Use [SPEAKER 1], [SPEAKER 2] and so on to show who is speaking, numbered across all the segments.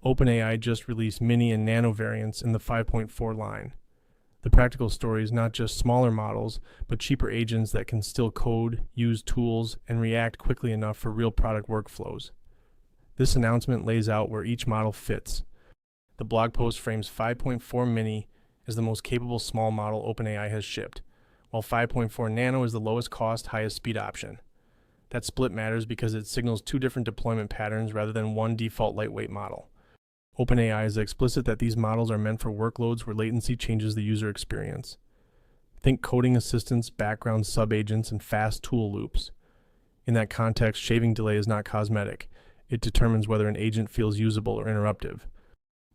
[SPEAKER 1] OpenAI just released Mini and Nano variants in the 5.4 line. The practical story is not just smaller models, but cheaper agents that can still code, use tools, and react quickly enough for real product workflows. This announcement lays out where each model fits. The blog post frames 5.4 Mini as the most capable small model OpenAI has shipped, while 5.4 Nano is the lowest cost, highest speed option. That split matters because it signals two different deployment patterns rather than one default lightweight model. OpenAI is explicit that these models are meant for workloads where latency changes the user experience. Think coding assistants, background subagents, and fast tool loops. In that context, shaving delay is not cosmetic. It determines whether an agent feels usable or interruptive.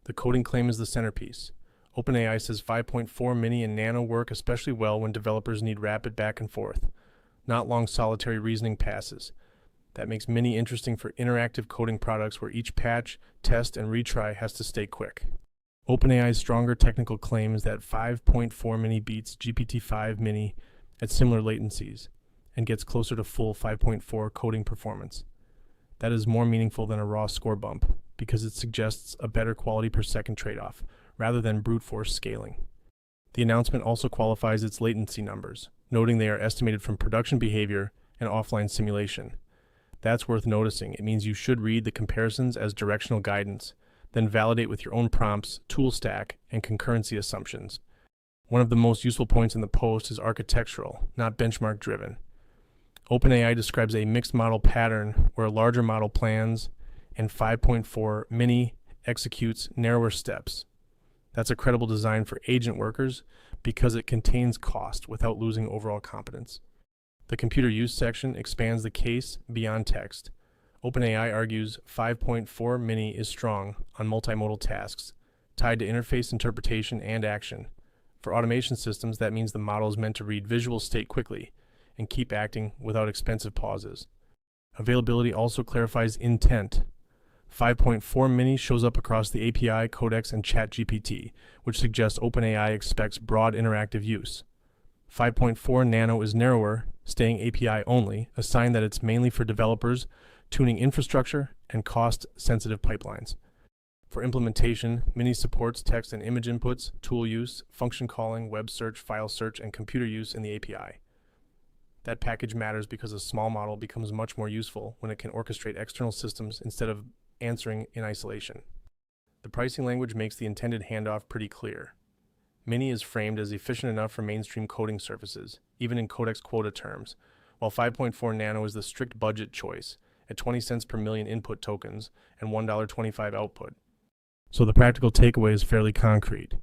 [SPEAKER 1] The coding claim is the centerpiece. OpenAI says 5.4 Mini and Nano work especially well when developers need rapid back and forth, not long solitary reasoning passes. That makes Mini interesting for interactive coding products where each patch, test, and retry has to stay quick. OpenAI's stronger technical claim is that 5.4 Mini beats GPT-5 Mini at similar latencies and gets closer to full 5.4 coding performance. That is more meaningful than a raw score bump because it suggests a better quality per second trade-off rather than brute force scaling. The announcement also qualifies its latency numbers, noting they are estimated from production behavior and offline simulation. That's worth noticing. It means you should read the comparisons as directional guidance, then validate with your own prompts, tool stack, and concurrency assumptions. One of the most useful points in the post is architectural, not benchmark driven. OpenAI describes a mixed model pattern where a larger model plans and 5.4 Mini executes narrower steps. That's a credible design for agent workers because it contains cost without losing overall competence. The computer use section expands the case beyond text. OpenAI argues 5.4 Mini is strong on multimodal tasks, tied to interface interpretation and action. For automation systems, that means the model is meant to read visual state quickly and keep acting without expensive pauses. Availability also clarifies intent. 5.4 Mini shows up across the API, Codex, and ChatGPT, which suggests OpenAI expects broad interactive use. 5.4 Nano is narrower, staying API only, a sign that it's mainly for developers tuning infrastructure and cost-sensitive pipelines. For implementation, Mini supports text and image inputs, tool use, function calling, web search, file search, and computer use in the API. That package matters because a small model becomes much more useful when it can orchestrate external systems instead of answering in isolation. The pricing language makes the intended handoff pretty clear. Mini is framed as efficient enough for mainstream coding services, even in Codex quota terms, while 5.4 Nano is the strict budget choice at 20 cents per million input tokens and $1.25 output. So the practical takeaway is fairly concrete.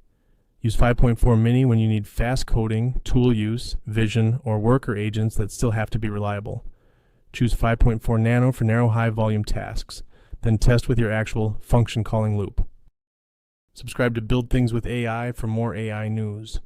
[SPEAKER 1] Use 5.4 Mini when you need fast coding, tool use, vision, or worker agents that still have to be reliable. Choose 5.4 Nano for narrow high-volume tasks, then test with your actual function calling loop. Subscribe to Build Things with AI for more AI news.